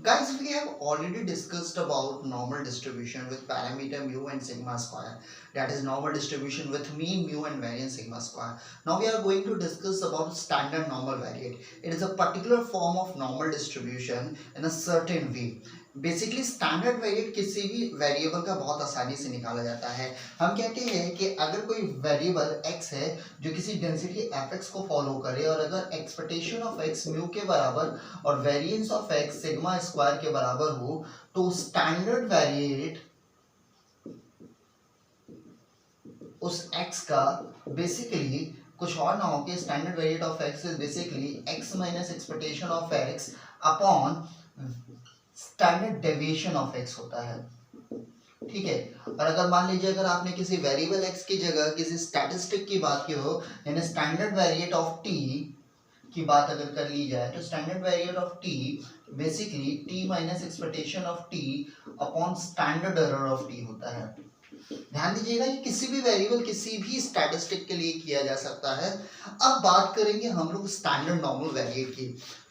Guys, we have already discussed about normal distribution with parameter mu and sigma square. That is normal distribution with mean mu and variance sigma square. Now we are going to discuss about standard normal variate. It is a particular form of normal distribution in a certain way. Basically standard variate किसी भी variable का बहुत आसानी से निकाला जाता है। हम कहते हैं कि अगर कोई वेरिएबल x है जो किसी डेंसिटी fx को फॉलो करे और अगर एक्सपेक्टेशन ऑफ x म्यू के बराबर और variance of x sigma square के बराबर हो तो स्टैंडर्ड वेरिएट उस x का बेसिकली कुछ और ना हो कि standard variate of x is basically x minus expectation of x upon standard deviation of x होता है। ठीक है, और अगर मान लीजिए अगर आपने किसी वेरिएबल x की जगह किसी स्टैटिस्टिक की बात की हो यानी स्टैंडर्ड वेरिएट ऑफ t की बात अगर कर ली जाए तो standard variate of t basically t minus expectation of t upon standard error of t होता है। ध्यान दीजिएगा कि किसी भी वेरिएबल किसी भी स्टैटिस्टिक के लिए किया जा सकता है। अब बात करेंगे हम लोग स्टैंडर्ड नॉर्मल वेरिएट की।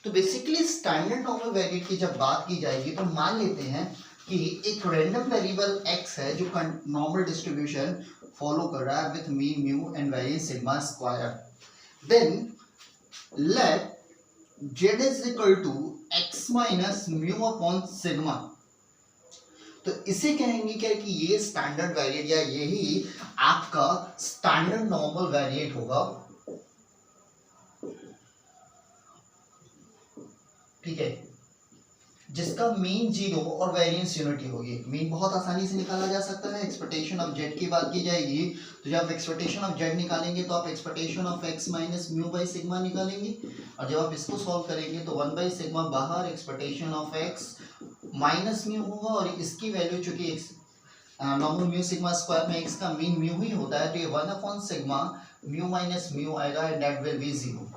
तो बेसिकली स्टैंडर्ड नॉर्मल वेरिएट की जब बात की जाएगी तो मान लेते हैं कि एक रैंडम वेरिएबल x है जो नॉर्मल डिस्ट्रीब्यूशन फॉलो कर रहा है with mean mu and variance sigma square. Then let z is equal to x minus mu upon sigma. तो इसे कहेंगे क्या कि ये स्टैंडर्ड वेरिएट या यही आपका स्टैंडर्ड नॉर्मल वेरिएट होगा। ठीक है, जिसका मीन जीरो और वेरिएंस यूनिटी होगी। मीन बहुत आसानी से निकाला जा सकता है। एक्सपेक्टेशन ऑफ जेड की बात की जाएगी तो जब एक्सपेक्टेशन ऑफ जेड निकालेंगे तो आप expectation of X minus mu by sigma निकालेंगे और जब आप इसको सॉल्व करेंगे तो वन बाई सिग्मा बाहर expectation of X minus mu होगा और इसकी वैल्यू चूंकि नॉर्मल म्यू सिग्मा स्क्वायर में एक्स का मीन म्यू ही होता है तो ये one upon sigma mu minus mu आएगा and that will be zero.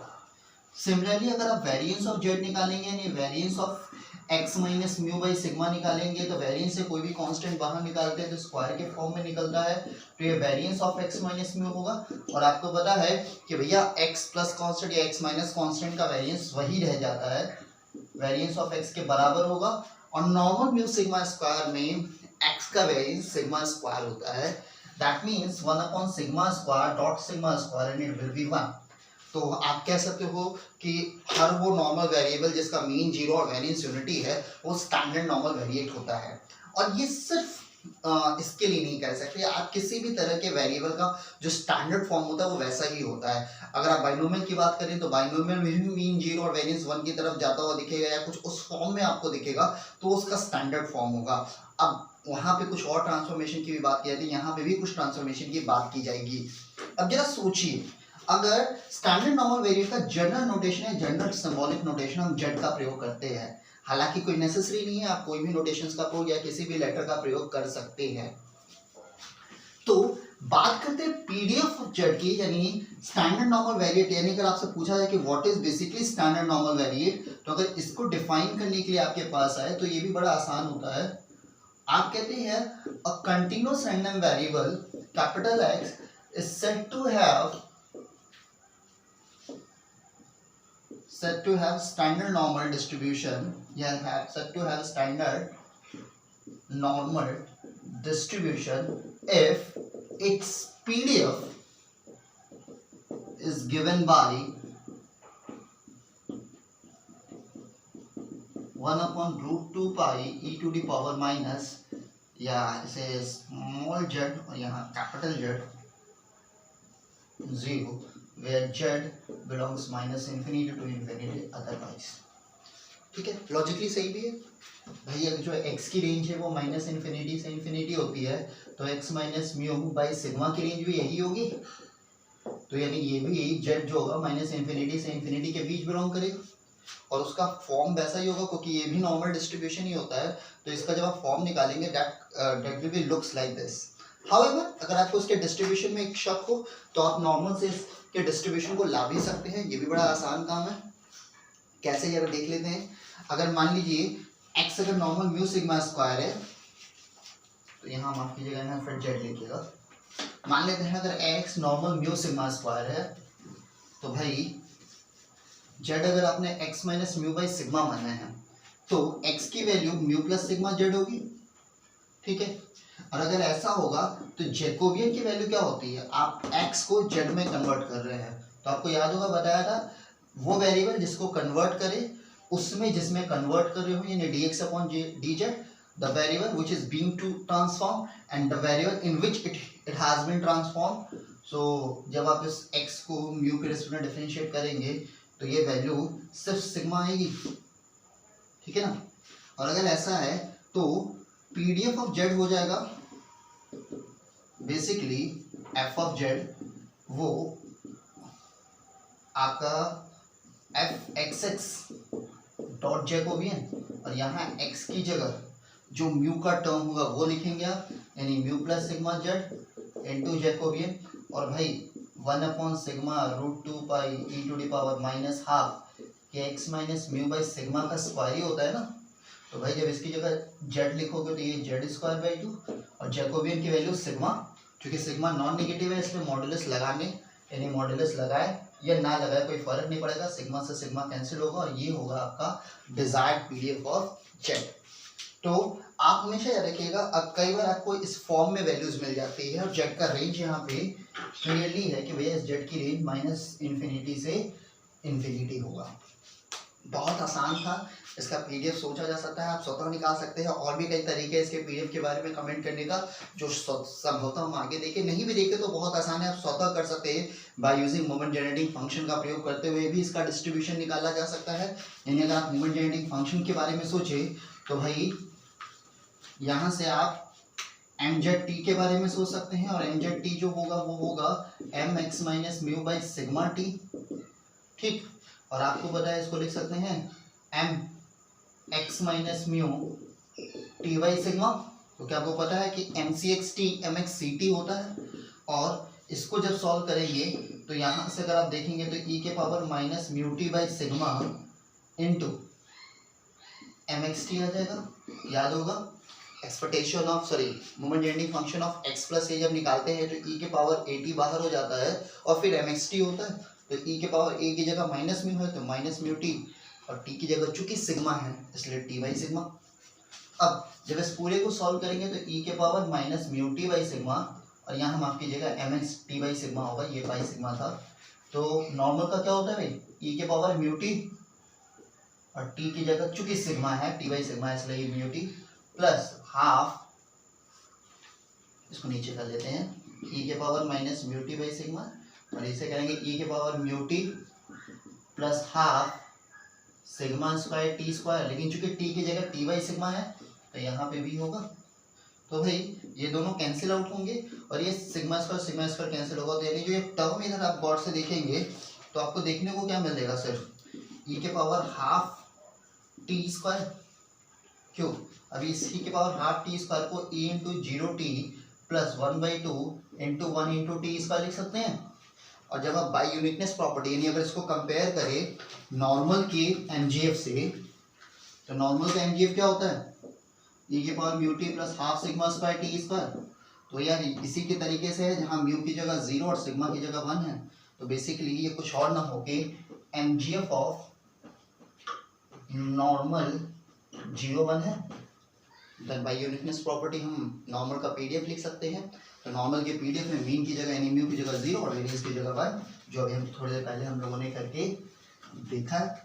Similarly अगर आप वेरिएंस ऑफ जेड निकालेंगे यानी variance of x minus mu by sigma निकालेंगे तो वेरिएंस से कोई भी कांस्टेंट बाहर निकालते हैं तो स्क्वायर के फॉर्म में निकलता है तो ये variance of x minus mu होगा। और आपको पता है कि भैया x प्लस कांस्टेंट या x माइनस कांस्टेंट का वेरिएंस वही रह जाता है, वेरिएंस ऑफ x के बराबर होगा। और नॉर्मल म्यू सिग्मा स्क्वायर में x का वेरिएंस सिग्मा स्क्वायर होता है। दैट मींस 1 अपॉन sigma square dot sigma square and it will be 1। तो आप कह सकते हो कि हर वो नॉर्मल वेरिएबल जिसका मीन जीरो और वेरिएंस यूनिटी है वो स्टैंडर्ड नॉर्मल वेरिएट होता है। और ये सिर्फ इसके लिए नहीं कह सकते, आप किसी भी तरह के वेरिएबल का जो स्टैंडर्ड फॉर्म होता है वो वैसा ही होता है। अगर आप बाइनोमियल की बात करें तो बाइनोमियल में भी मीन जीरो और वेरिएंस 1 की तरफ जाता हुआ दिखेगा या कुछ उस फॉर्म में आपको दिखेगा तो उसका स्टैंडर्ड फॉर्म होगा। अब वहाँ पे कुछ और ट्रांसफॉर्मेशन की भी बात की जाती है, यहाँ पे भी कुछ ट्रांसफॉर्मेशन की बात की जाएगी। अब जरा सोचिए, अगर स्टैंडर्ड नॉर्मल वेरिएट का जनरल नोटेशन है, जनरल सिंबॉलिक नोटेशन हम जेड का प्रयोग करते हैं, हालांकि कोई नेसेसरी नहीं है, आप कोई भी नोटेशंस का प्रयोग या किसी भी लेटर का प्रयोग कर सकते हैं। तो बात करते हैं पीडीएफ ऑफ जेड की यानी स्टैंडर्ड नॉर्मल वेरिएट। यानी अगर आपसे पूछा जाए कि what is basically standard normal variate तो अगर इसको डिफाइन करने के लिए आपके पास आए तो ये भी बड़ा आसान होता है। आप कहते हैं अ continuous random variable capital X is said to have standard normal distribution, said to have standard normal distribution if its PDF is given by 1 upon root 2 pi e to the power minus या इसे small z और यहाँ capital Z 0 where z belongs minus infinity to infinity otherwise। ठीक है, logically सही भी है भाई। अगर जो x की रेंज है वो माइनस इन्फिनिटी से इन्फिनिटी होती है तो x minus mu by sigma की रेंज भी यही होगी। तो यानी ये भी z जो होगा माइनस इन्फिनिटी से इन्फिनिटी के बीच बिलोंग करेगा और उसका फॉर्म वैसा ही होगा क्योंकि ये भी नॉर्मल डिस्ट्रीब्यूशन ही होता है। तो इसका जब आप फॉर्म निकालेंगे that will B looks like this. However अगर आपको इसके डिस्ट्रीब्यूशन में एक शक हो तो आप नॉर्मल से के डिस्ट्रीब्यूशन को ला भी सकते हैं, ये भी बड़ा आसान काम है। कैसे जरा देख लेते हैं। अगर मान लीजिए x अगर नॉर्मल म्यू सिग्मा स्क्वायर है तो यहाँ माफ कीजिएगा यहाँ फिर z लिखिएगा। मान लेते हैं अगर x normal mu sigma square है तो भाई z अगर आपने x minus mu by sigma माना है तो x की value mu plus sigma Z होगी, ठीक है। और अगर ऐसा होगा तो जैकोबियन की वैल्यू क्या होती है, आप x को z में कन्वर्ट कर रहे हैं, तो आपको याद होगा बताया था वो वेरिएबल जिसको कन्वर्ट करे उसमें जिसमें कन्वर्ट कर रहे हो, यानी dx upon dz, the variable which is being to transform and the variable in which it has been transformed. So जब आप इस x को म्यू के रिस्पेक्ट में डिफरेंशिएट करेंगे तो ये वैल्यू सिर्फ सिग्मा आएगी, ठीक है ना। और अगर ऐसा है तो पीडीएफ ऑफ जेड हो जाएगा बेसिकली एफ ऑफ जेड, वो आपका f x x dot Jacobian, और यहाँ x की जगह जो म्यू का टर्म होगा वो लिखेंगे आप, यानी mu plus sigma z into Jacobian. और भाई 1 अपॉन sigma root 2 pi e to the power minus half के x minus mu by sigma का स्क्वायर ही होता है ना। तो भाई जब इसकी जगह जेड लिखोगे तो ये जेड स्क्वायर बाई 2, और जैकोबियन की वैल्यू सिग्मा, क्योंकि सिग्मा नॉन नेगेटिव है इसलिए मॉडुलस लगाने, यानी मॉडुलस लगाए या ना लगाए कोई फर्क नहीं पड़ेगा, सिग्मा से सिग्मा कैंसिल होगा और ये होगा आपका डिजायर्ड पीडीएफ ऑफ जेड। तो आप हमेशा याद रखिएगा, अब कई बार आपको इस फॉर्म में वैल्यूज मिल जाती है और जेड का रेंज यहाँ पे क्लियरली है कि भैया इस जेड की रेंज माइनस इन्फिनिटी से इन्फिनिटी होगा। बहुत आसान था, इसका पीडीएफ सोचा जा सकता है, आप स्वतः निकाल सकते हैं। और भी कई तरीके हैं इसके पीडीएफ के बारे में कमेंट करने का, जो संभवतः हम आगे देखें, नहीं भी देखे तो बहुत आसान है, आप स्वतः कर सकते हैं by using moment generating function का प्रयोग करते हुए भी इसका डिस्ट्रीब्यूशन निकाला जा सकता है। यानी अगर आप मोमेंट जनरेटिंग फंक्शन के बारे में सोचे तो भाई यहाँ से आप एम जेड टी के बारे में सोच सकते हैं, और एम जेड टी जो होगा वो होगा m x minus mu by sigma t, ठीक। और आपको पता है इसको लिख सकते हैं m x minus mu T by sigma, क्योंकि आपको पता है कि m c x t m x c t होता है। और इसको जब सॉल्व करेंगे तो यहाँ से अगर आप देखेंगे तो ई के power minus mu T by sigma into M x T आ जाएगा, याद होगा। Expectation of moment generating function of x plus A जब निकालते हैं तो e के पावर ए टी बाहर हो जाता है और फिर एम एक्स टी होता है, तो e के पावर a की जगह माइनस म्यू है तो माइनस म्यू टी, और t की जगह चूंकि सिग्मा है इसलिए t बाई सिग्मा। अब जब इस पूरे को सॉल्व करेंगे तो e के power minus mu T by sigma, और यहाँ माफ कीजिएगा m x t by sigma होगा, ये बाई सिग्मा था। तो नॉर्मल का क्या होता है भाई, e के पावर म्यू टी, और t की जगह चूंकि सिग्मा है t बाई सिग्मा इसलिए म्यू टी प्लस हाफ, इसको नीचे कर लेते हैं, e के power minus mu T by sigma, और इसे करेंगे e के power mu T plus half sigma square T square, लेकिन चूंकि t की जगह t बाई सिग्मा है तो यहाँ पे भी होगा। तो भाई ये दोनों कैंसिल आउट होंगे और ये सिग्मा स्क्वायर कैंसिल होगा, तो यानी जो ये टर्म इधर आप गौर से देखेंगे तो आपको देखने को क्या मिल जाएगा, सिर्फ e के पावर हाफ टी स्क्वायर। क्यों, अभी इसी के पावर हाफ टी स्क्वायर को e into zero T plus 1/2 into 1 into T square लिख सकते हैं। और जब आप बाई यूनिकनेस प्रॉपर्टी, यानी अगर इसको कंपेयर करें नॉर्मल के एमजीएफ से, तो नॉर्मल का एमजीएफ क्या होता है, e के power mu T plus half sigma square T square. तो यार इसी के तरीके से है, जहाँ म्यू की जगह 0 और सिग्मा की जगह 1 है, तो बेसिकली ये कुछ और ना होके एमजीएफ ऑफ नॉर्मल 0 1 है। देन बाय यूनिकनेस प्रॉपर्टी हम नॉर्मल का पीडीएफ लिख सकते हैं। तो नॉर्मल के पीडीएफ में मीन की जगह यानी म्यू की जगह 0 और वेरिएंस की जगह 1, जो अभी हम थोड़ी देर पहले हम लोगों ने करके देखा है।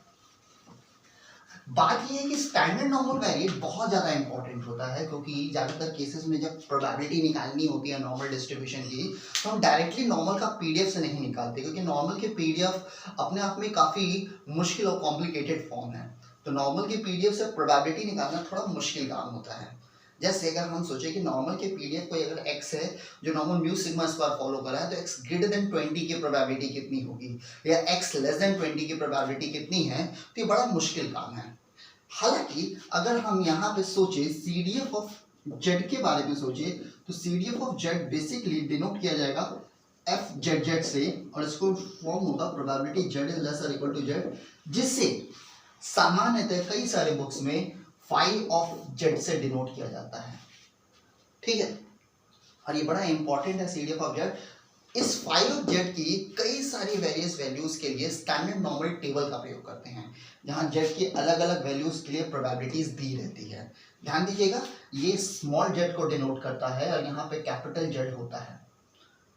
बात ये है कि स्टैंडर्ड नॉर्मल वेरिएट बहुत ज़्यादा इंपॉर्टेंट होता है, क्योंकि ज़्यादातर केसेस में जब प्रोबेबिलिटी निकालनी होती है नॉर्मल डिस्ट्रीब्यूशन की, तो हम डायरेक्टली नॉर्मल का पीडीएफ से नहीं निकालते, क्योंकि नॉर्मल के पीडीएफ अपने आप में काफ़ी मुश्किल और कॉम्प्लिकेटेड फॉर्म है। तो नॉर्मल के पीडीएफ से प्रोबेबिलिटी निकालना थोड़ा मुश्किल काम होता है। जैसे अगर हम सोचें कि नॉर्मल के पीडीएफ कोई अगर x है जो normal mu sigma square follow कर रहा है, तो x ग्रेटर देन 20 की प्रोबेबिलिटी कितनी होगी, या x लेस देन 20 की प्रोबेबिलिटी कितनी है, तो ये बड़ा मुश्किल काम है। हालांकि अगर हम यहाँ पे सोचे CDF ऑफ z के बारे में सोचे, तो CDF of z basically denote किया जाएगा FZZ से, और इसको फॉर्म होगा प्रोबेबिलिटी z इज लेस और इक्वल टू z, जिससे सामान्यतः कई सारे बुक्स में फाई ऑफ z से डिनोट किया जाता है, ठीक है। और ये बड़ा इंपॉर्टेंट है CDF ऑफ z। इस फाई ऑफ जेड की कई सारी वेरियस वैल्यूज के लिए स्टैंडर्ड नॉर्मल टेबल का प्रयोग करते हैं, जहां जेड की अलग अलग वैल्यूज के लिए प्रोबेबिलिटीज दी रहती है। ध्यान दीजिएगा, ये स्मॉल जेड को डिनोट करता है और यहाँ पे कैपिटल जेड होता है।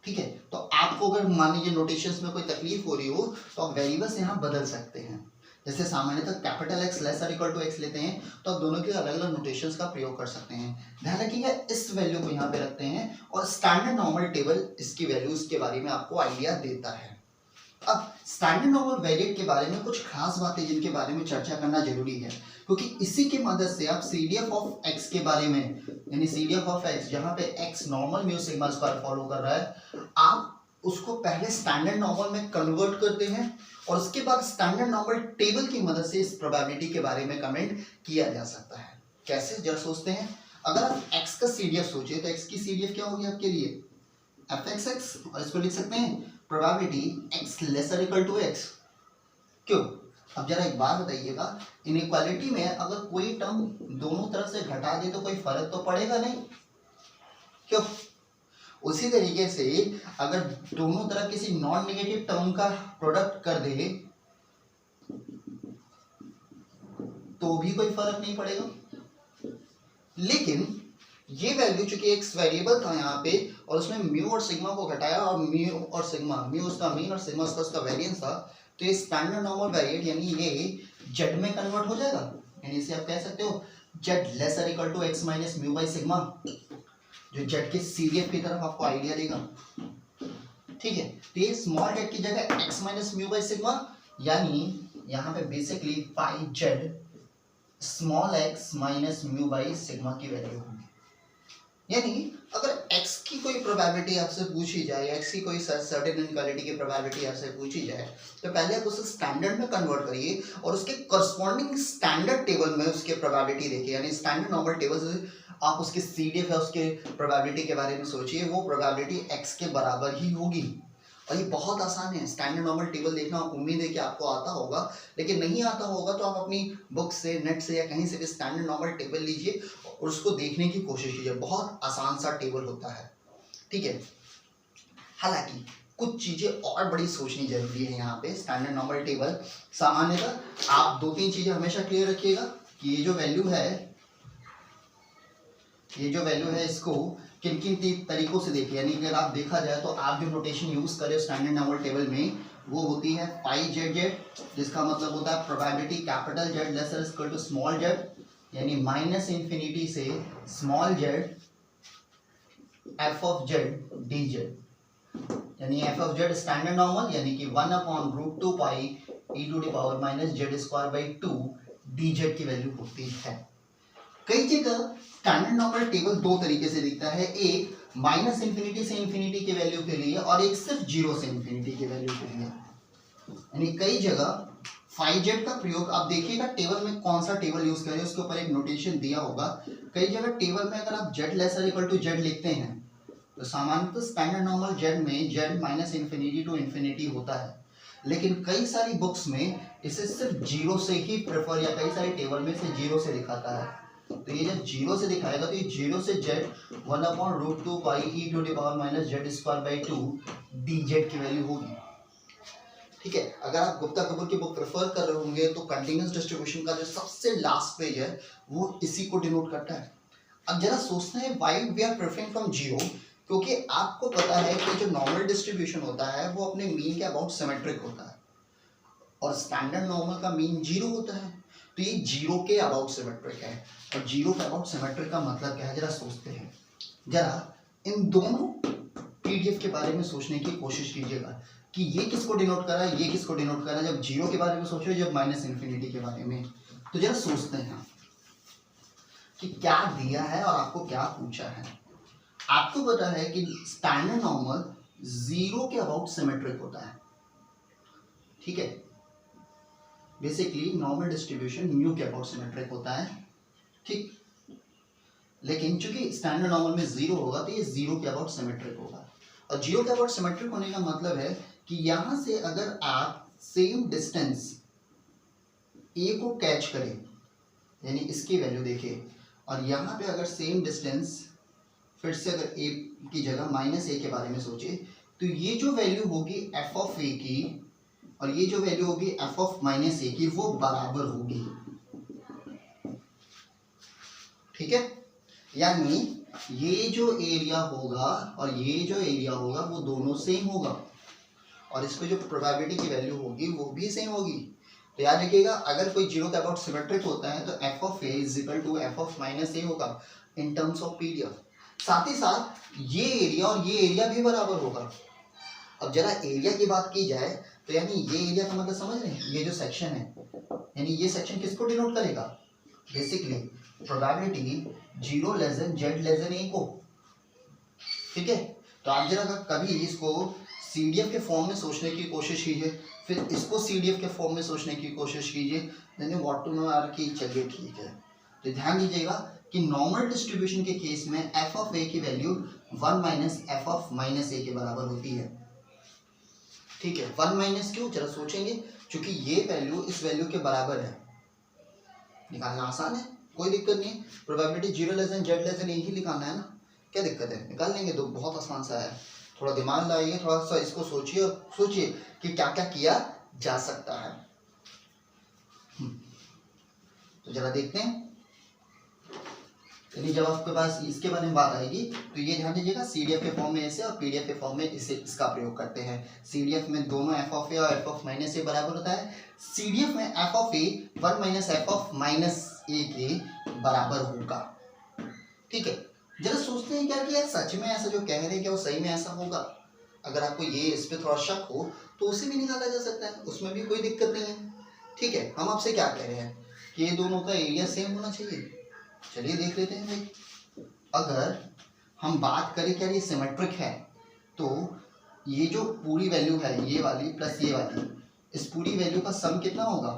ठीक है, तो आपको अगर मान लीजिए नोटेशंस में कोई तकलीफ हो रही हो तो आप वेरिएबल्स यहाँ बदल सकते हैं। जैसे सामान्यतः कैपिटल एक्स लेस और इक्वल टू एक्स लेते हैं तो आप दोनों के अलग अलग नोटेशंस का प्रयोग कर सकते हैं। ध्यान रखिएगा, इस वैल्यू को यहाँ पे रखते हैं और स्टैंडर्ड नॉर्मल टेबल इसकी वैल्यूज के बारे में आपको आइडिया देता है। अब स्टैंडर्ड नॉर्मल वेरिएट के बारे में कुछ खास बातें जिनके बारे में चर्चा करना जरूरी है, क्योंकि इसी की मदद से आप CDF ऑफ x के बारे में, यानी CDF ऑफ x जहां पे x normal mu sigma square follow कर रहा है, आप उसको पहले स्टैंडर्ड नॉर्मल में कन्वर्ट करते हैं और उसके बाद स्टैंडर्ड नॉर्मल टेबल की मदद से इस प्रोबेबिलिटी के बारे में कमेंट किया जा सकता है। कैसे, जरा सोचते हैं। अगर आप x का CDF सोचे तो x की CDF क्या होगी आपके लिए, fxx, और इसको लिख सकते हैं probability x lesser equal to x। क्यों? अब जरा एक बात बताइएगा, इनइक्वालिटी में अगर कोई टर्म दोनों तरफ से घटा दे तो कोई फर्क तो पड़ेगा नहीं, क्यों? उसी तरीके से अगर दोनों तरफ किसी नॉन नेगेटिव टर्म का प्रोडक्ट कर दे तो भी कोई फर्क नहीं पड़ेगा। लेकिन ये वैल्यू चूंकि एक वेरिएबल था यहाँ पे और उसमें म्यू और सिग्मा को घटाया और म्यू और सिग्मा, म्यू उसका मीन और सिग्मा उसका वेरिएंस था, तो ये स्टैंडर्ड नॉर्मल वेरिएट यानी ये जेड में कन्वर्ट हो जाएगा। यानी इसे आप कह सकते हो Z lesser equal to X minus mu by sigma, जो जेड के CDF की तरफ आपको आइडिया देगा। ठीक है, तो ये स्मॉल जेड की जगह x minus mu by sigma, यानी यहाँ पे basically pi Z small x minus mu by sigma की वैल्यू होगी। यानी अगर x की कोई प्रोबेबिलिटी आपसे पूछी जाए, x की कोई सर्टेन इनइक्वालिटी की प्रोबेबिलिटी आपसे पूछी जाए, तो पहले आप उसे स्टैंडर्ड में कन्वर्ट करिए और उसके करस्पॉन्डिंग स्टैंडर्ड टेबल में उसके प्रोबेबिलिटी देखिए, यानी स्टैंडर्ड नॉर्मल टेबल से आप उसके CDF है उसके प्रोबेबिलिटी के बारे में सोचिए, वो प्रोबेबिलिटी x के बराबर ही होगी। और ये बहुत आसान है, स्टैंडर्ड नॉर्मल टेबल देखना उम्मीद है कि आपको आता होगा, लेकिन नहीं आता होगा तो आप अपनी बुक से, नेट से या कहीं से भी स्टैंडर्ड नॉर्मल टेबल लीजिए और उसको देखने की कोशिश कीजिए। बहुत आसान सा टेबल होता है। ठीक है, हालांकि कुछ चीजें और बड़ी सोचनी जरूरी है यहाँ पे। स्टैंडर्ड नॉर्मल टेबल सामान्यतः आप 2-3 चीजें हमेशा क्लियर रखिएगा कि ये जो वैल्यू है इसको किन किन तरीकों से देखिए। यानी अगर आप देखा जाए तो आप जो नोटेशन यूज करें स्टैंडर्ड नॉर्मल टेबल में वो होती है पाई जेड जेड, जिसका मतलब होता है probability capital Z lesser equal to small Z, यानी माइनस इन्फिनिटी से small Z F of Z D Z, यानी F of Z standard normal यानी कि 1/√2 pi e to the power minus Z square by 2 D Z की value होती है। कई जगह स्टैंडर्ड नॉर्मल टेबल 2 तरीके से दिखता है, एक माइनस इन्फिनिटी से इन्फिनिटी के वैल्यू के लिए और एक सिर्फ 0 से इन्फिनिटी के वैल्यू के लिए। यानी कई जगह फाई जेड का प्रयोग आप देखिएगा टेबल में, कौन सा टेबल यूज करें उसके ऊपर एक नोटेशन दिया होगा। कई जगह टेबल में अगर आप z lesser equal to z लिखते हैं तो सामान्यतः स्टैंडर्ड नॉर्मल जेड में z minus infinity to infinity होता है, लेकिन कई सारी बुक्स में इसे सिर्फ 0 से ही प्रेफर, या कई सारे टेबल में इसे 0 से दिखाता है। तो ये जब 0 से दिखाएगा तो ये 0 से Z 1/√2 pi e to the power minus Z square by 2 D Z की वैल्यू होगी। ठीक है, अगर आप गुप्ता कपूर की बुक प्रेफर कर रहे होंगे तो कंटीन्यूअस डिस्ट्रीब्यूशन का जो सबसे लास्ट पेज है वो इसी को डिनोट करता है। अब जरा सोचते हैं why we are preferring from 0, क्योंकि आपको पता है कि जो नॉर्मल डिस्ट्रीब्यूशन होता है वो अपने मीन के अबाउट सिमेट्रिक होता है और स्टैंडर्ड नॉर्मल का मीन 0 होता है, तो ये 0 के अबाउट सिमेट्रिक है। और 0 के अबाउट सिमेट्रिक का मतलब क्या है, जरा सोचते हैं। जरा इन दोनों PDF के बारे में सोचने की कोशिश कीजिएगा कि ये किसको डिनोट कर रहा है, ये किसको डिनोट कर रहा है। जब 0 के बारे में सोच रहे हो, जब माइनस इन्फिनिटी के बारे में, तो जरा सोचते हैं कि क्या दिया है और आपको क्या पूछा है। आपको पता है कि स्टैंडर्ड नॉर्मल 0 के अबाउट सिमेट्रिक होता है। ठीक है, बेसिकली नॉर्मल डिस्ट्रीब्यूशन म्यू के अबाउट सिमेट्रिक होता है। ठीक, लेकिन चूंकि स्टैंडर्ड नॉर्मल में 0 होगा तो ये 0 के अबाउट सिमेट्रिक होगा। और 0 के अबाउट सिमेट्रिक होने का मतलब है कि यहां से अगर आप सेम डिस्टेंस ए को कैच करें, यानी इसकी वैल्यू देखें, और यहाँ पे अगर सेम डिस्टेंस, फिर से अगर ए की जगह -a के बारे में सोचे तो ये जो वैल्यू होगी एफ ऑफ ए की और ये जो वैल्यू होगी एफ ऑफ माइनस ए की वो बराबर होगी, ठीक है। यानी ये जो एरिया होगा और ये जो एरिया होगा वो दोनों सेम होगा और इसको जो प्रोबेबिलिटी की वैल्यू होगी वो भी सेम होगी। तो याद रखिएगा अगर कोई जीरो के अबाउट सिमेट्रिक होता है तो F of A is equal to F of minus A होगा इन टर्म्स ऑफ पीडीएफ। साथ ही साथ ये एरिया और ये एरिया भी बराबर होगा। अब जरा एरिया की बात की जाए तो यानी ये एरिया का मतलब समझ रहे हैं, ये जो सेक्शन है यानी ये सेक्शन किसको डिनोट करेगा, basically probability zero less than Z less than A को, ठीक है। तो आप जरा कभी इसको सीडीएफ के फॉर्म में सोचने की कोशिश कीजिए, फिर इसको सीडीएफ के फॉर्म में सोचने की कोशिश कीजिए, देन व्हाट टू नो यार कि चलिए ठीक है। तो ध्यान दीजिएगा कि नॉर्मल डिस्ट्रीब्यूशन के केस में एफ ऑफ ए की value 1 minus F of minus A के बराबर होती है, ठीक है। 1 माइनस क्यों, जरा सोचेंगे, क्योंकि ये वैल्यू इस वैल्यू के बराबर है, निकालना आसान है, कोई दिक्कत नहीं है। Probability zero less than Z less than A ही निकालना है ना, क्या दिक्कत है, निकाल लेंगे। तो बहुत आसान सा है, थोड़ा दिमाग लगाइए, थोड़ा सा इसको सोचिए और सोचिए कि क्या क्या किया जा सकता है। तो जरा देखते हैं, यानी जब आपके पास इसके बारे में बात आएगी तो ये ध्यान दीजिएगा सीडीएफ के फॉर्म में इसे और पीडीएफ के फॉर्म में इसे इसका प्रयोग करते हैं। सीडीएफ में दोनों एफ ऑफ ए और एफ ऑफ माइनस ए बराबर होता है। सीडीएफ में F of A 1 minus F of minus A के बराबर होगा, ठीक है। जरा सोचते हैं क्या कि यार सच में ऐसा जो कह रहे हैं क्या वो सही में ऐसा होगा। अगर आपको ये इस पर थोड़ा शक हो तो उसे भी निकाला जा सकता है, उसमें भी कोई दिक्कत नहीं है, ठीक है। हम आपसे क्या कह रहे हैं कि ये दोनों का एरिया सेम होना चाहिए। चलिए देख लेते हैं भाई, अगर हम बात करें क्या ये सिमेट्रिक है तो ये जो पूरी वैल्यू है ये वाली प्लस ये वाली, इस पूरी वैल्यू का सम कितना होगा,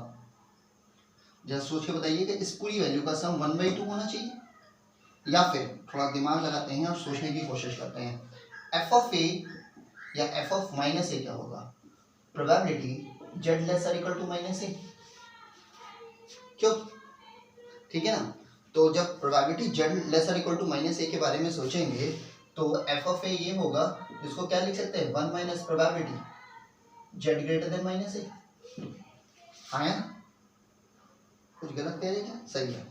जरा सोच के बताइए कि इस पूरी वैल्यू का सम 1/2 होना चाहिए, या फिर थोड़ा दिमाग लगाते हैं और सोचने की कोशिश करते हैं। एफ ऑफ ए या एफ ऑफ माइनस ए क्या होगा, प्रोबेबिलिटी जेड लेस और इक्वल टू माइनस ए, क्यों, ठीक है ना। तो जब प्रोबेबिलिटी जेड लेस और इक्वल टू माइनस ए के बारे में सोचेंगे तो एफ ऑफ ए ये होगा, इसको क्या लिख सकते हैं 1 minus probability Z greater than minus A, आया ना, कुछ गलत कह रहे क्या, सही है,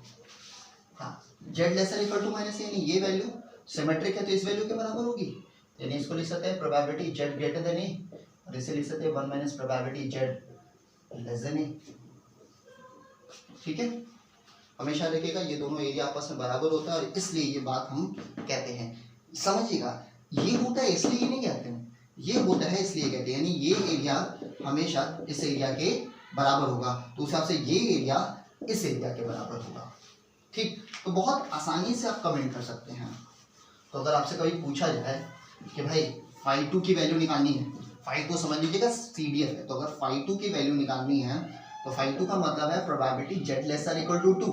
हाँ। जेड लेस और इक्वल टू माइनस ए यानी ये वैल्यू सिमेट्रिक है तो इस वैल्यू के बराबर होगी, यानी इसको लिख सकते हैं probability Z greater than A और इसे लिख सकते हैं 1 minus probability Z less than A, ठीक है। हमेशा देखिएगा ये दोनों एरिया आपस में बराबर होता है और इसलिए ये बात हम कहते हैं, समझिएगा ये होता है इसलिए ये नहीं कहते हैं, ये होता है इसलिए कहते हैं, यानी ये एरिया हमेशा इस एरिया के बराबर होगा तो उस हिसाब से ये एरिया इस एरिया के बराबर होगा, ठीक। तो बहुत आसानी से आप कमेंट कर सकते हैं। तो अगर आपसे कभी पूछा जाए कि भाई phi 2 की वैल्यू निकालनी है, phi 2 समझ लीजिएगा सीडीएफ है, तो अगर phi 2 की वैल्यू निकालनी है तो phi 2 का मतलब है प्रोबेबिलिटी जेड लेस और इक्वल टू 2।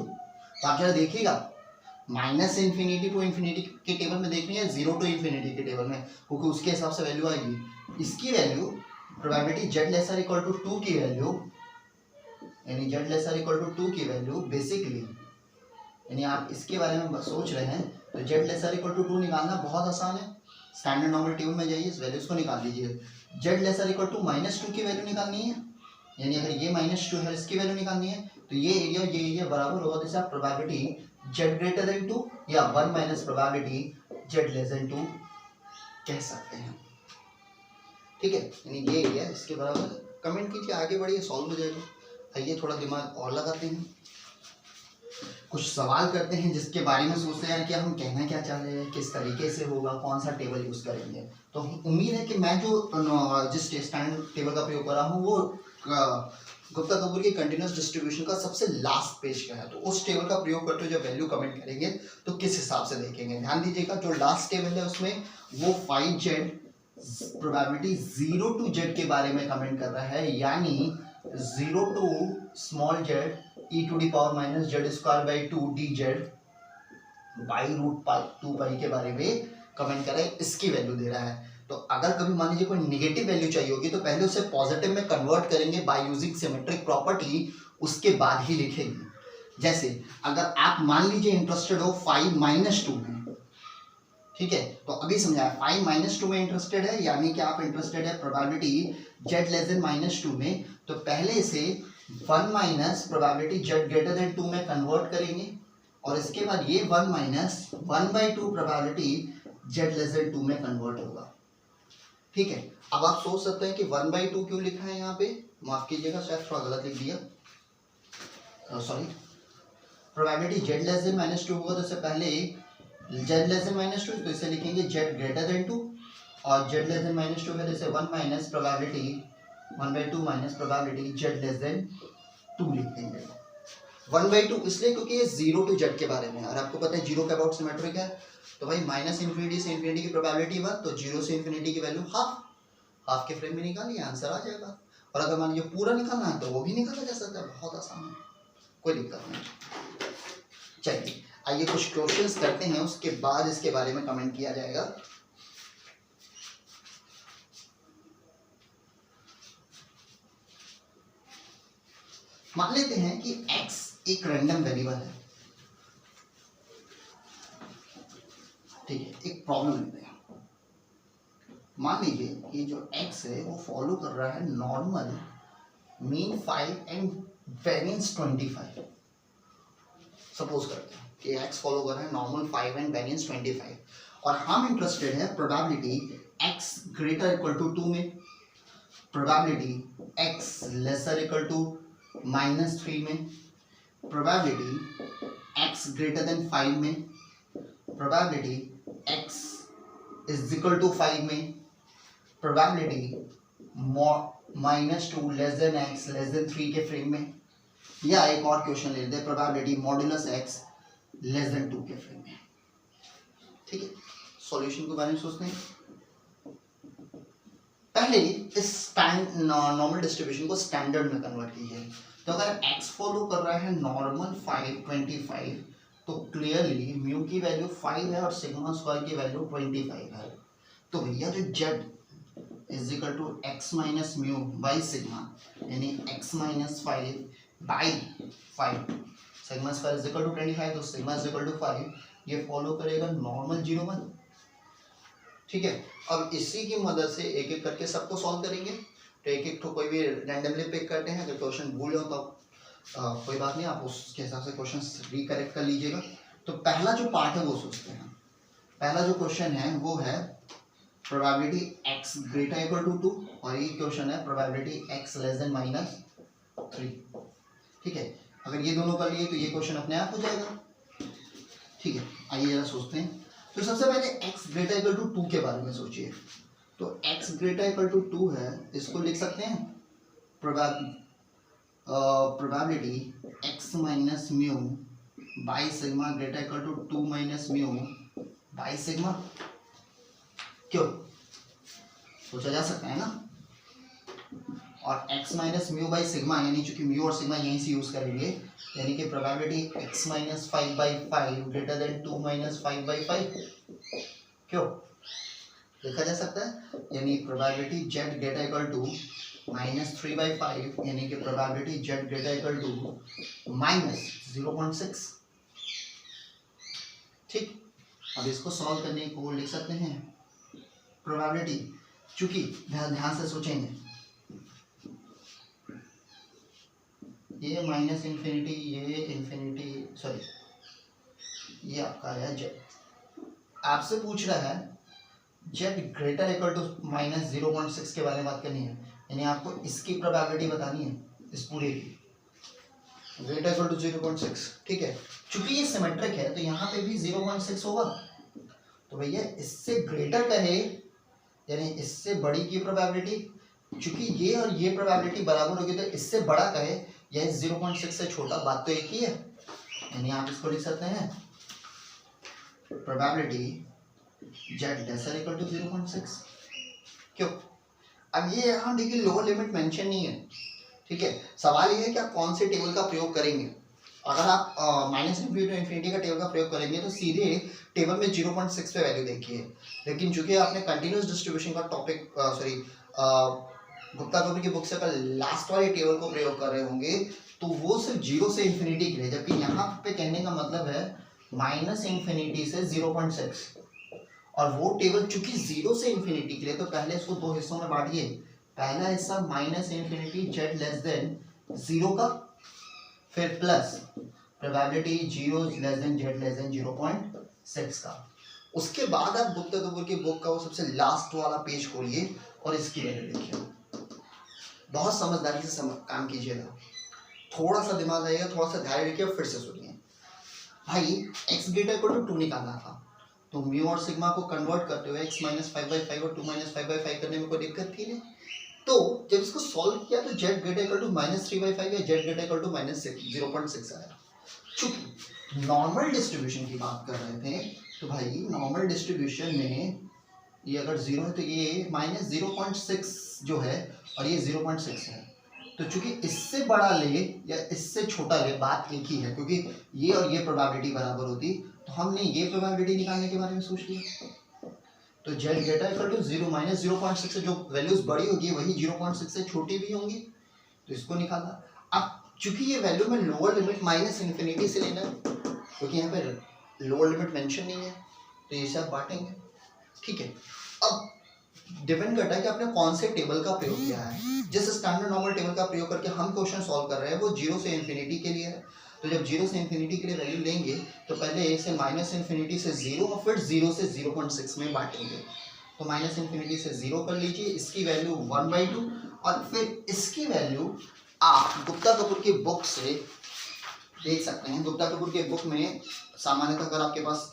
तो आप जरा देखिएगा माइनस इन्फिनिटी टू इन्फिनिटी के टेबल में देखनी है, 0 टू इन्फिनिटी के टेबल में, क्योंकि उसके हिसाब से वैल्यू आएगी। इसकी वैल्यू प्रोबेबिलिटी जेड लेस और इक्वल टू 2 की वैल्यू, यानी जेड लेस और इक्वल टू 2 की वैल्यू बेसिकली, यानी आप इसके बारे में सोच रहे हैं तो जेड लेस और इक्वल टू 2 निकालना बहुत आसान है। स्टैंडर्ड नॉर्मल टेबल में जाइए, इस वैल्यूज को निकाल लीजिए। जेड लेस और इक्वल टू -2 की वैल्यू निकालनी है, यानी अगर ये -2 है इसकी वैल्यू निकालनी है तो ये एरिया और ये एरिया बराबर होगा, जैसे आप प्रोबेबिलिटी जेड ग्रेटर देन 2 या 1 minus probability Z less then 2 कह सकते हैं, ठीक है। यानी ये एरिया इसके बराबर, कमेंट कीजिए, आगे बढ़िए, सॉल्व हो जाएगा। आइए थोड़ा दिमाग और लगाते हैं, कुछ सवाल करते हैं जिसके बारे में सोचते हैं कि हम कहना क्या चाह रहे हैं, किस तरीके से होगा, कौन सा टेबल यूज़ करेंगे। तो उम्मीद है कि मैं जो जिस स्टैंडर्ड टेबल का प्रयोग कर रहा हूँ वो गुप्ता कपूर की कंटिन्यूस डिस्ट्रीब्यूशन का सबसे लास्ट पेज का है, तो उस टेबल का प्रयोग करते हुए जब वैल्यू कमेंट करेंगे तो किस हिसाब से देखेंगे। ध्यान दीजिएगा जो लास्ट टेबल है उसमें वो 5z प्रोबेबिलिटी 0 टू z के बारे में कमेंट कर रहा है, यानी 0 to small z e to the power minus Z square by 2 dz by root 2 pi के बारे में कमेंट कर रहा है, इसकी वैल्यू दे रहा है। तो अगर कभी मान लीजिए कोई नेगेटिव वैल्यू चाहिए होगी तो पहले उसे पॉजिटिव में कन्वर्ट करेंगे बाय यूजिंग सिमेट्रिक प्रॉपर्टी, उसके बाद ही लिखेंगे। जैसे अगर आप मान लीजिए इंटरेस्टेड हो 5 - 2 में, ठीक है, तो अभी समझाया 5 - 2 में इंटरेस्टेड है, यानी कि आप इंटरेस्टेड है प्रोबेबिलिटी z लेस देन -2 में, तो पहले से 1 minus probability z greater than 2 में कन्वर्ट करेंगे और इसके बाद ये 1 minus 1/2 probability z less than 2 में कन्वर्ट होगा। ठीक है, अब आप सोच सकते हैं कि 1/2 क्यों लिखा है यहाँ पे, माफ कीजिएगा शायद थोड़ा गलत लिख दिया, sorry. Probability z less than -2 होगा तो इससे पहले z लेस देन -2, तो इसे लिखेंगे z ग्रेटर देन 2 और z लेस देन -2 है तो इसे 1 minus probability 1/2 minus probability z less than 2 लिख देंगे। 1/2 इसलिए क्योंकि ये 0 to z के बारे में है और आपको पता है 0 के अबाउट सिमेट्रिक है, तो भाई -∞ से ∞ की प्रोबेबिलिटी 1, तो 0 से ∞ की वैल्यू हाफ के फ्रेम में निकालिए, आंसर आ जाएगा। और अगर मान लीजिए पूरा निकालना है तो वो भी निकाला जा सकता है, बहुत आसान है, कोई दिक्कत नहीं। चलिए आइए कुछ क्वेश्चंस करते हैं, उसके बाद इसके बारे में कमेंट किया जाएगा। मान लेते हैं कि x एक रैंडम वेरिएबल है, ठीक है, एक प्रॉब्लम लेते हैं। मान लीजिए कि जो x है वो फॉलो कर रहा है normal mean 5 and variance 25। Suppose करते हैं कि x फॉलो कर रहा है नॉर्मल 5 एंड वेरिएंस 25 और हम इंटरेस्टेड है probability x greater equal to 2 में, probability x lesser equal to -3 में, प्रोबेबिलिटी x ग्रेटर देन 5 में, probability x is equal to 5 में, probability -2 less than x less than 3 के फ्रेम में, या एक और क्वेश्चन ले लेते हैं probability modulus x less then 2 के फ्रेम में। ठीक है, सॉल्यूशन के बारे में सोचते हैं। पहले इस नॉर्मल डिस्ट्रीब्यूशन को स्टैंडर्ड में कन्वर्ट कीजिए, तो अगर x फॉलो कर रहा है नॉर्मल 5 25 तो क्लियरली म्यू की वैल्यू 5 है और सिग्मा स्क्वायर की वैल्यू 25 है, तो भैया जो z is equal to x minus mu by sigma यानी x minus 5 by 5, sigma square is equal to 25 तो सिग्मा इज इक्वल टू 5, ये फॉलो करेगा नॉर्मल 0 1। ठीक है, अब इसी की मदद से एक एक करके सबको सॉल्व करेंगे, तो एक एक तो कोई भी रैंडमली पिक करते हैं, अगर क्वेश्चन भूल जाओ तो कोई बात नहीं, आप उसके हिसाब से क्वेश्चन रिकरेक्ट कर लीजिएगा। तो पहला जो पार्ट है वो सोचते हैं, पहला जो क्वेश्चन है वो है probability x greater equal to 2 और ये क्वेश्चन है प्रोबेबिलिटी x लेस देन -3। ठीक है, अगर ये दोनों कर लिए तो ये क्वेश्चन अपने आप हो जाएगा। ठीक है, आइए जरा सोचते हैं। तो सबसे पहले x ग्रेटर इक्वल टू 2 के बारे में सोचिए, तो x ग्रेटर इक्वल टू 2 है, इसको लिख सकते हैं probability x minus mu by sigma greater equal to 2 minus mu by sigma. क्यों, सोचा जा सकता है ना। और x minus mu by sigma यानी चूंकि म्यू और सिग्मा यहीं से यूज करेंगे, यानी कि probability x minus 5/5 greater than 2 minus 5/5। क्यों, देखा जा सकता है, यानी probability z greater equal to -3/5 यानी कि probability z greater equal to -0.6। ठीक, अब इसको सॉल्व करने को लिख सकते हैं प्रोबेबिलिटी, चूंकि ध्यान से सोचेंगे, ये -∞, ये इन्फिनिटी, सॉरी ये आपका है z, आपसे पूछ रहा है z ग्रेटर इक्वल टू -0.6 के बारे में बात करनी है, यानी आपको इसकी प्रोबेबिलिटी बतानी है, इस पूरे की ग्रेटर इक्वल टू 0.6। ठीक है, चूंकि ये सिमेट्रिक है तो यहाँ पे भी 0.6 होगा, तो भैया इससे ग्रेटर कहे यानी इससे बड़ी की प्रोबेबिलिटी, चूंकि ये और ये प्रोबेबिलिटी बराबर होगी तो इससे बड़ा कहे या 0.6 से छोटा, बात तो एक ही है, यानी आप इसको लिख सकते हैं probability z lesser equal to 0.6। क्यों, अब ये यहाँ देखिए लोअर लिमिट मेंशन नहीं है। ठीक है, सवाल ये है कि आप कौन से टेबल का प्रयोग करेंगे। अगर आप -∞ का टेबल का प्रयोग करेंगे तो सीधे टेबल में 0.6 पे वैल्यू देखिए, लेकिन चूंकि आपने कंटिन्यूस डिस्ट्रीब्यूशन का टॉपिक गुप्ता ग्रुप की बुक से अगर लास्ट वाले टेबल को प्रयोग कर रहे होंगे तो वो सिर्फ 0 से इन्फिनिटी के लिए, जबकि यहाँ पे कहने का मतलब है -∞ से 0.6, और वो टेबल चूंकि 0 से इन्फिनिटी के लिए, तो पहले इसको दो हिस्सों में बांटिए। पहला हिस्सा minus infinity Z less then 0 का, फिर plus probability 0 less than Z less then 0.6 का। उसके बाद आप गुप्ता कपूर की बुक का वो सबसे लास्ट वाला पेज खोलिए और इसकी वैल्यू लिखिए। बहुत समझदारी से काम कीजिएगा, थोड़ा सा दिमाग आएगा, थोड़ा सा धैर्य रखिए, फिर से सुनिए। भाई x ग्रेटर इक्वल टू 2 निकालना था, तो म्यू और सिग्मा को कन्वर्ट करते हुए x माइनस 5/5 और 2 माइनस 5/5 करने में कोई दिक्कत थी नहीं। तो जब इसको सॉल्व किया तो z ग्रेटर इक्वल टू -3/5 या z ग्रेटर इक्वल टू -0.6 आया। चूंकि नॉर्मल डिस्ट्रीब्यूशन की बात कर रहे थे, तो भाई नॉर्मल डिस्ट्रीब्यूशन में ये अगर 0 है तो ये -0.6 जो है और ये 0.6 है, तो चूंकि इससे बड़ा ले या इससे छोटा ले बात एक ही है, क्योंकि ये और ये प्रोबेबिलिटी बराबर होती, तो हमने ये प्रोबेबिलिटी निकालने के बारे में सोच लिया। तो z ग्रेटर इक्वल टू 0 -0.6 से जो वैल्यूज बड़ी होगी वही 0.6 से छोटी भी होंगी, तो इसको निकाला। अब चूंकि ये वैल्यू में लोअर लिमिट माइनस इन्फिनिटी से लेना है, क्योंकि यहाँ पे लोअर लिमिट मेंशन नहीं है, तो ये सब बांटेंगे। ठीक है, अब डिपेंड करता है कि आपने कौन से टेबल का प्रयोग किया है। जिस स्टैंडर्ड नॉर्मल टेबल का प्रयोग करके हम क्वेश्चन सॉल्व कर रहे हैं वो 0 से इन्फिनिटी के लिए है। तो जब 0 से इन्फिनिटी के लिए वैल्यू लेंगे तो पहले इसे माइनस इन्फिनिटी से 0 और फिर 0 से 0.6 में बांटेंगे। तो माइनस इन्फिनिटी से 0 कर लीजिए, इसकी वैल्यू 1/2, और फिर इसकी वैल्यू आप गुप्ता कपूर की बुक से देख सकते हैं। गुप्ता कपूर की बुक में सामान्यतः अगर आपके पास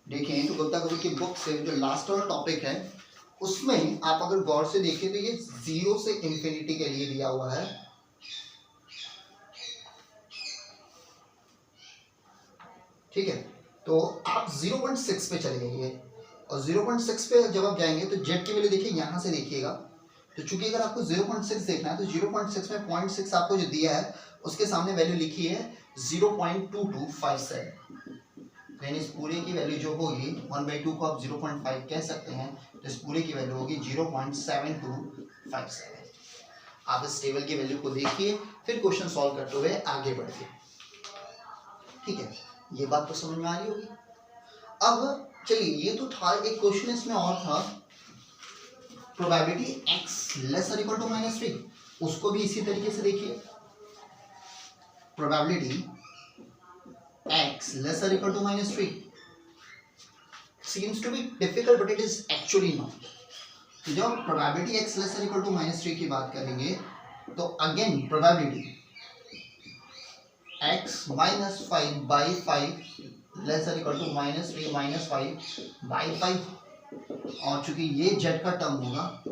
देखें तो गुप्ता कपूर की बुक से जो लास्ट वाला टॉपिक है उसमें आप अगर गौर से देखें तो ये 0 से इन्फिनिटी के लिए दिया हुआ है। ठीक है, तो आप 0.6 पे चले जाइए, और 0.6 पे जब आप जाएंगे तो जेड की वैल्यू देखिए, यहां से देखिएगा। तो चूंकि अगर आपको 0.6 देखना है तो 0.6 में 0.6 आपको जो दिया है उसके सामने वैल्यू लिखी है 0.2257। यानी इस पूरे की वैल्यू जो होगी 1/2 को आप 0.5 कह सकते हैं, तो इस पूरे की वैल्यू होगी 0.7257। आप इस टेबल की वैल्यू को देखिए, फिर क्वेश्चन सॉल्व करते हुए आगे बढ़िए। ठीक है, ये बात तो समझ में आ रही होगी। अब चलिए, ये तो था एक क्वेश्चन, इसमें और था probability x lesser equal to -3, उसको भी इसी तरीके से देखिए। Probability x lesser equal to -3 seems to be difficult but it is actually not। तो जब probability x lesser equal to -3 की बात करेंगे तो again probability x -5/5 lesser equal to -3 -5/5, और चूंकि ये z का टर्म होगा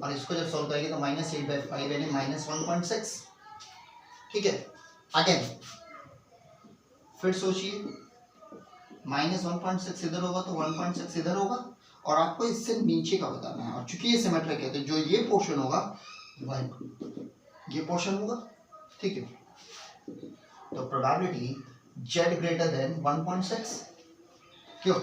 और इसको जब सॉल्व करेंगे तो -8/5 यानी -1.6। ठीक है, अगेन फिर सोचिए, -1.6 इधर होगा तो 1.6 इधर होगा, और आपको इससे नीचे का बताना है। और चूंकि ये सिमेट्रिक है तो जो ये पोर्शन होगा वही ये पोर्शन होगा। ठीक है, तो प्रोबेबिलिटी z ग्रेटर देन 1.6 क्यों?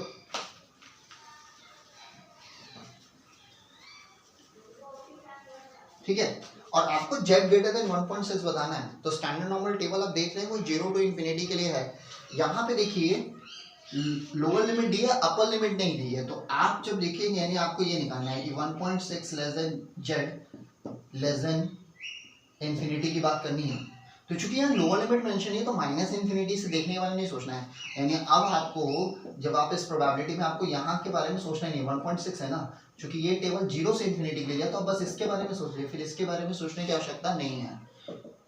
ठीक है, और आपको z ग्रेटर देन 1.6 बताना है, तो स्टैंडर्ड नॉर्मल टेबल आप देख रहे हैं वो 0 टू इन्फिनिटी के लिए है। यहाँ पे देखिए लोअर लिमिट दी है, अपर लिमिट नहीं दी है, तो आप जब देखेंगे यानी आपको ये निकालना है कि 1.6 less than z less than infinity की बात करनी है। तो चूंकि यहाँ लोअर लिमिट मेंशन है तो माइनस इन्फिनिटी से देखने वाले नहीं सोचना है, यानी अब आपको जब आप इस प्रोबेबिलिटी में आपको यहाँ के बारे में सोचना ही नहीं, 1.6 है ना, चूंकि ये टेबल 0 से इन्फिनिटी के लिए है तो अब बस इसके बारे में सोच लीजिए, फिर इसके बारे में सोचने की आवश्यकता नहीं है।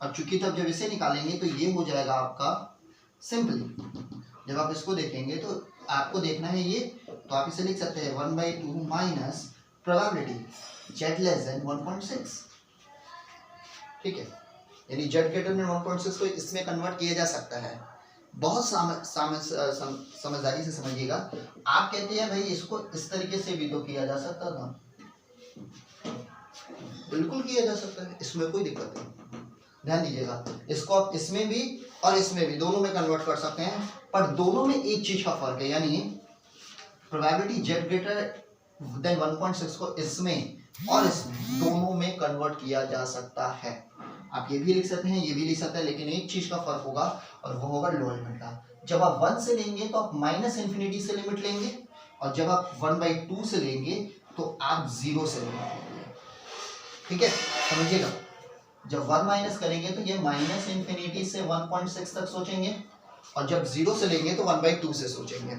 और चूंकि तब जब इसे निकालेंगे तो ये हो जाएगा आपका सिंपली, जब आप इसको देखेंगे तो आपको देखना है ये, तो आप इसे लिख सकते हैं 1/2 minus probability z less than 1.6। ठीक है, यानी z ग्रेटर देन 1.6 को इसमें कन्वर्ट किया जा सकता है। बहुत समझदारी से समझिएगा। आप कहते हैं भाई इसको इस तरीके से भी तो किया जा सकता था, बिल्कुल किया जा सकता है, इसमें कोई दिक्कत नहीं। ध्यान दीजिएगा, इसको आप इसमें भी और इसमें भी दोनों में कन्वर्ट कर सकते हैं, पर दोनों में एक चीज का फर्क है, यानी प्रोबेबिलिटी z ग्रेटर देन 1.6 को इसमें और इसमें दोनों में कन्वर्ट किया जा सकता है। आप ये भी लिख सकते हैं, ये भी लिख सकते हैं, लेकिन एक चीज का फर्क होगा और वो होगा लोअर लिमिट का। जब आप 1 से लेंगे तो आप माइनस इन्फिनिटी से लिमिट लेंगे, और जब आप 1/2 से लेंगे तो आप 0 से लेंगे। ठीक है, समझिएगा। जब 1 माइनस करेंगे तो ये माइनस इन्फिनिटी से 1.6 तक सोचेंगे, और जब 0 से लेंगे तो 1/2 से सोचेंगे।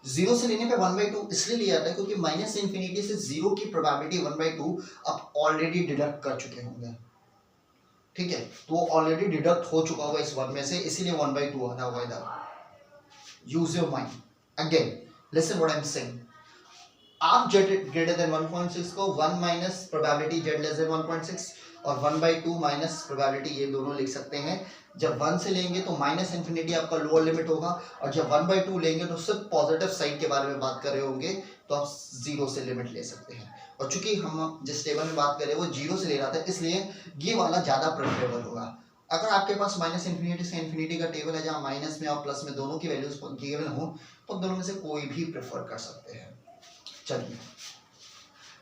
0 से लेने पे 1/2 इसलिए लिया जाता है क्योंकि माइनस इन्फिनिटी से 0 की प्रोबेबिलिटी 1/2 आप ऑलरेडी डिडक्ट कर चुके होंगे। ठीक है, तो वो ऑलरेडी डिडक्ट हो चुका होगा इस 1 में से, इसीलिए 1/2 आता होगा इधर। Use your mind again, listen what I am saying. आप z ग्रेटर देन 1.6 को 1 minus probability z less than 1.6 और 1/2 माइनस प्रोबेबिलिटी, ये दोनों लिख सकते हैं। जब 1 से लेंगे तो माइनस इन्फिनिटी आपका लोअर लिमिट होगा, और जब 1/2 लेंगे तो सिर्फ पॉजिटिव साइड के बारे में बात कर रहे होंगे, तो आप 0 से लिमिट ले सकते हैं। और चूंकि हम जिस टेबल में बात कर रहे हैं वो 0 से ले रहा था, इसलिए ये वाला ज़्यादा प्रेफरेबल होगा। अगर आपके पास माइनस इन्फिनिटी से इन्फिनिटी का टेबल है जहाँ माइनस में और प्लस में दोनों की वैल्यूज गिवन हो, तो दोनों में से कोई भी प्रेफर कर सकते हैं। चलिए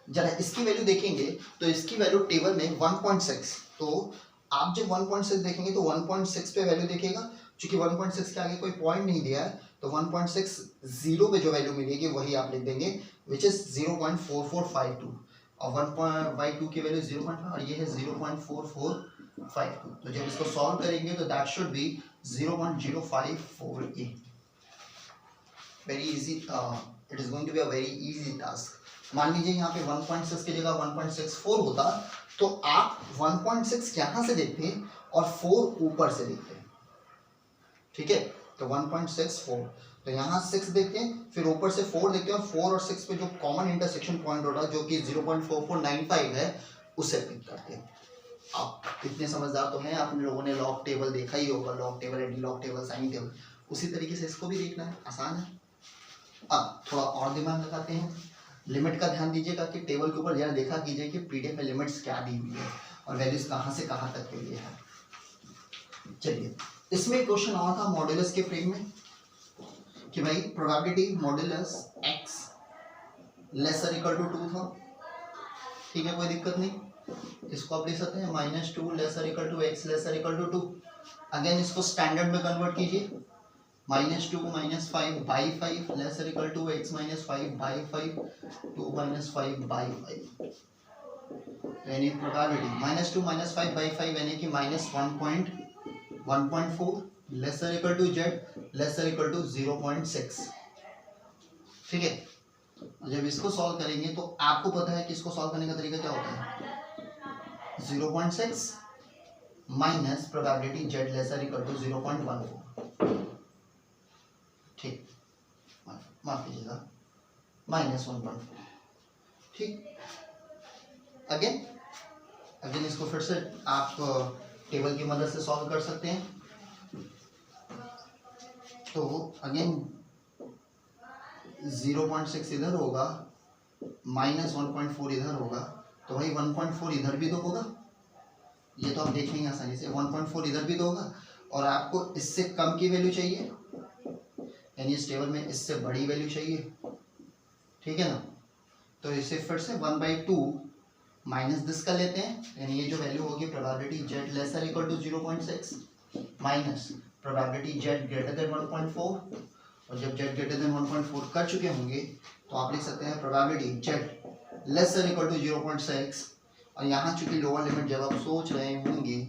जरा इसकी वैल्यू देखेंगे, तो इसकी वैल्यू टेबल में 1.6, तो आप जब 1.6 देखेंगे तो 1.6 पे वैल्यू देखिएगा, क्योंकि 1.6 के आगे कोई पॉइंट नहीं दिया है, तो 1.6 0 पे जो वैल्यू मिलेगी वही आप लिख देंगे, विच इज 0.4452, और 1/2 की वैल्यू 0.5 और ये है 0.4452। तो जब इसको सॉल्व करेंगे तो that should be 0.054a। Very easy, it is going to be a very easy task. मान लीजिए यहाँ पे 1.6 की जगह 1.64 होता, तो आप 1.6 यहाँ से देखते और 4 ऊपर से देखते। ठीक है, तो 1.64, तो यहाँ 6 देखते हैं, फिर ऊपर से 4 देखते हैं, और 4 और 6 पे जो कॉमन इंटरसेक्शन पॉइंट होता है जो कि 0.4495 है, उसे पिक करते हैं। आप इतने समझदार तो हैं, आप लोगों ने लॉग टेबल देखा ही होगा, लॉग टेबल, एडी लॉग टेबल, साइन टेबल, उसी तरीके से इसको भी देखना है, आसान है। अब थोड़ा और दिमाग लगाते हैं, लिमिट का ध्यान दीजिएगा कि टेबल के ऊपर जरा देखा कीजिए कि पीडीएफ में लिमिट्स क्या दी हुई है और वैल्यूज कहाँ से कहाँ तक के लिए है। चलिए, इसमें एक क्वेश्चन आया था मॉड्यूलस के फ्रेम में कि भाई probability modulus x lesser equal to 2 था। ठीक है, कोई दिक्कत नहीं, इसको आप लिख सकते हैं -2 lesser equal to x lesser equal to 2। Again इसको स्टैंडर्ड में कन्वर्ट कीजिए, -2 -5/5 लेसर इक्वल टू x -5/5 2 -5/5, यानी प्रोबेबिलिटी -2 -5/5 यानी कि -1.4 lesser equal to z lesser equal to 0.6। ठीक है, जब इसको सॉल्व करेंगे तो आपको पता है कि इसको सॉल्व करने का तरीका क्या होता है, 0.6 minus probability z lesser equal to 0.14। ठीक, माफ कीजिएगा, -1.4। ठीक, अगेन इसको फिर से आप टेबल की मदद से सॉल्व कर सकते हैं। तो अगेन 0.6 इधर होगा, -1.4 इधर होगा, तो भाई 1.4 इधर भी तो होगा, ये तो आप देख लेंगे आसानी से। 1.4 इधर भी तो होगा, और आपको इससे कम की वैल्यू चाहिए, यानी इस टेबल में इससे बड़ी वैल्यू चाहिए। ठीक है ना, तो इसे फिर से 1/2 माइनस दिस कर लेते हैं, यानी ये जो वैल्यू होगी probability z lesser equal to 0.6 minus probability z greater than 1.4, और जब z ग्रेटर देन 1.4 कर चुके होंगे तो आप लिख सकते हैं probability z lesser equal to 0.6, और यहाँ चूंकि लोअर लिमिट जब आप सोच रहे होंगे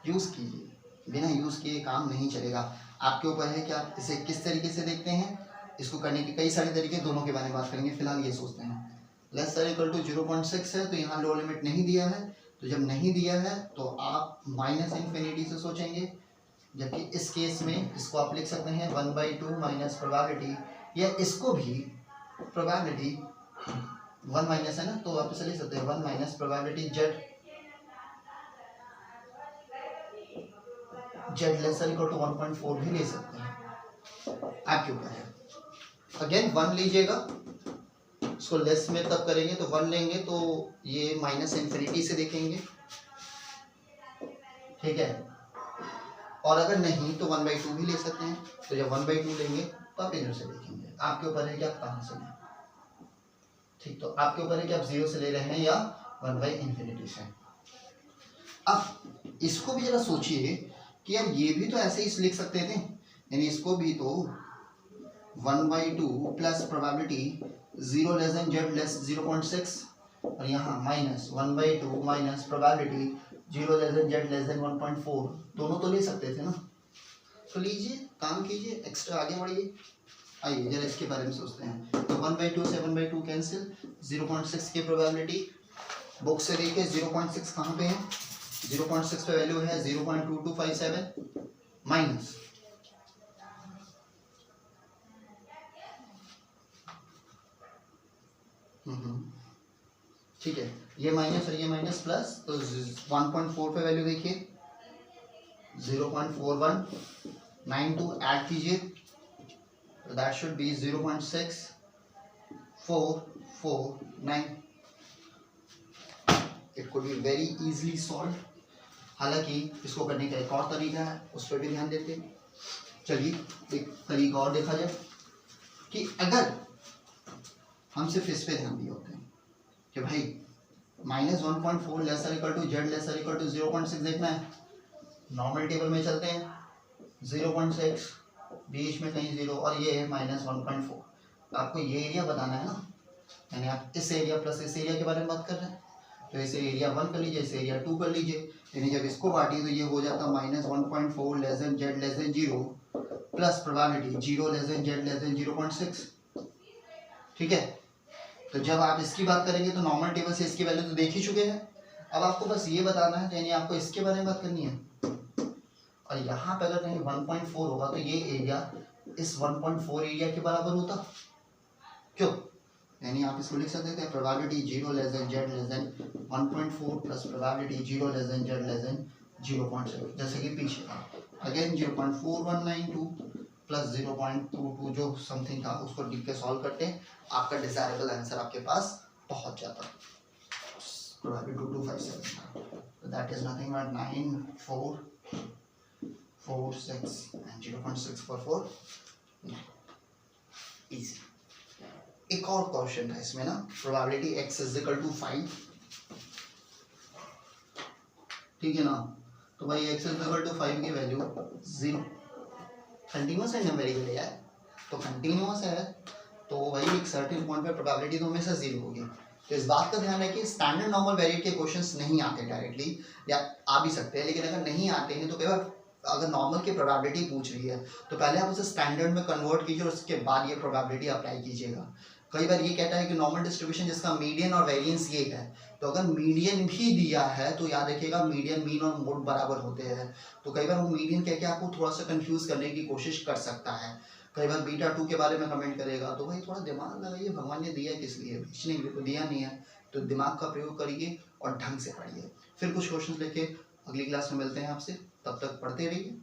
यूज़ कीजिए, बिना यूज़ किए काम नहीं चलेगा। आपके ऊपर है कि आप इसे किस तरीके से देखते हैं, इसको करने के कई सारे तरीके, दोनों के बारे में बात करेंगे। फिलहाल ये सोचते हैं लेसर इक्वल टू 0.6 है, तो यहाँ लोअर लिमिट नहीं दिया है, तो जब नहीं दिया है तो आप माइनस इन्फिनिटी से सोचेंगे, जबकि इस केस में इसको आप लिख सकते हैं 1/2 माइनस प्रोबेबिलिटी, या इसको भी प्रोबेबिलिटी 1 माइनस है ना, तो आप इसे लिख सकते हैं 1 minus probability z lesser equal to 1.4 भी ले सकते हैं, आपके ऊपर है। अगेन 1 लीजिएगा, इसको लेस में तब करेंगे तो 1 लेंगे तो ये माइनस इन्फिनिटी से देखेंगे। ठीक है, और अगर नहीं तो 1/2 भी ले सकते हैं, तो जब 1/2 लेंगे तो आप इधर से देखेंगे, आपके ऊपर है कि आप कहाँ से लें। ठीक, तो आपके ऊपर है कि आप 0 से ले रहे हैं या 1/∞ से। अब इसको भी जरा सोचिए कि यार ये भी तो ऐसे ही लिख सकते थे, यानी इसको भी तो 1/2 plus probability 0 less than Z less 0.6 और यहाँ minus 1/2 minus probability 0 less than Z less then 1.4। दोनों तो ले सकते थे ना, तो लीजिए काम कीजिए, एक्स्ट्रा आगे बढ़िए। आइए जरा इसके बारे में सोचते हैं। तो 1/2 से 1/2 कैंसिल, 0.6 की प्रोबेबिलिटी बुक से देखिए 0.6 कहाँ पे है, 0.6 पे वैल्यू है 0.2257 माइनस ठीक है, ये माइनस और ये माइनस प्लस, तो 1.4 पे वैल्यू देखिए 0.4192 ऐड कीजिए, तो that should B 0.6449। It could be very easily solve. हालांकि इसको करने का एक और तरीका है, उस पर भी ध्यान देते हैं। चलिए एक तरीका और देखा जाए कि अगर हम सिर्फ इस पे ध्यान दिए होते हैं कि भाई -1.4 lesser equal to z lesser equal to 0.6 देखना है, नॉर्मल टेबल में चलते हैं 0.6 बीच में कहीं 0 और ये है -1.4। आपको ये एरिया बताना है ना, यानी आप इस एरिया प्लस इस एरिया के बारे में बात कर रहे हैं, तो इसे एरिया 1 कर लीजिए, इसे एरिया 2 कर लीजिए, यानी जब इसको बांटिए तो ये हो जाता -1.4 less than Z less then 0 plus probability 0 less than Z less then 0.6। ठीक है, तो जब आप इसकी बात करेंगे तो नॉर्मल टेबल से इसकी वैल्यू तो देख ही चुके हैं। अब आपको बस ये बताना है, यानी आपको इसके बारे में बात करनी है। और यहाँ पे अगर कहीं 1.4 होगा तो ये एरिया इस 1.4 एरिया के बराबर होता, क्यों? यानी आप इसको लिख सकते थे probability 0 less than Z less then 1.4 plus probability 0 less than Z less then 0.6, जैसे कि पीछे था। अगेन 0.4192 प्लस 0.22 जो समथिंग था, उसको लिख के सॉल्व करते हैं, आपका डिजायरेबल आंसर आपके पास पहुंच जाता। प्रोबेबिलिटी 2257 था, तो that is nothing but 9446 and 0.644। Easy. एक और क्वेश्चन था इसमें ना, probability x is equal to 5, ठीक है ना, तो भाई x इज इक्वल टू 5 की वैल्यू 0 कंटिन्यूअस है ना वेरिएबल यार, तो कंटिन्यूअस है तो वही एक सर्टेन पॉइंट पे प्रोबेबिलिटी तो हमेशा 0 होगी। तो इस बात का ध्यान रखिए स्टैंडर्ड नॉर्मल वेरिएट के क्वेश्चंस नहीं आते डायरेक्टली, या आ भी सकते हैं, लेकिन अगर नहीं आते हैं तो कई बार अगर नॉर्मल की प्रोबेबिलिटी पूछ रही है तो पहले आप उसे स्टैंडर्ड में कन्वर्ट कीजिए और उसके बाद ये प्रोबेबिलिटी अप्लाई कीजिएगा। कई बार ये कहता है कि नॉर्मल डिस्ट्रीब्यूशन जिसका मीडियन और वेरिएंस ये है, तो अगर मीडियन भी दिया है तो याद रखिएगा मीडियन मीन और मोड बराबर होते हैं, तो कई बार वो मीडियन कह के आपको थोड़ा सा कंफ्यूज करने की कोशिश कर सकता है। कई बार बीटा 2 के बारे में कमेंट करेगा, तो भाई थोड़ा दिमाग लगाइए, भगवान ने दिया किस लिए, बेचने के लिए तो दिया नहीं है, तो दिमाग का प्रयोग करिए और ढंग से पढ़िए। फिर कुछ क्वेश्चन लेके अगली क्लास में मिलते हैं आपसे, तब तक पढ़ते रहिए।